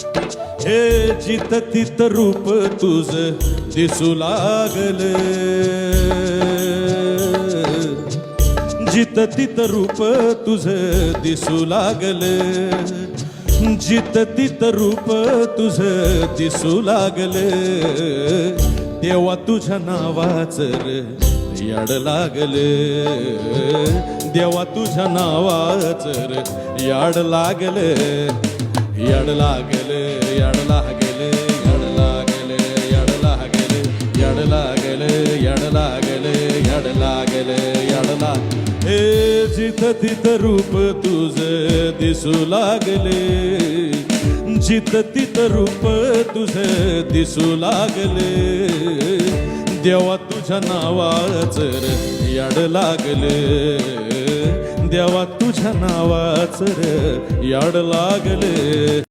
हे जित तित रूप तुझ दिसू लागले, जित तित रूप तुझ दिसू लागले, जित तित रूप तुझ दिसू लागले. देवा तुझ्या नावाचं याड लागले, देवा तुझ्या नावाचं याड लागले, याड लागले, याड लागले, याड लागले, याड लागले, याड लागले, याड लागले, याड लागले, याड लागले. हे जित तित रूप तुझ दिसू लागले, जित तित रूप तुझ दिसू लागले. देवा तुझ्या नावाचं याड लागले, देवा तुझ्या नावाचं याड लागले.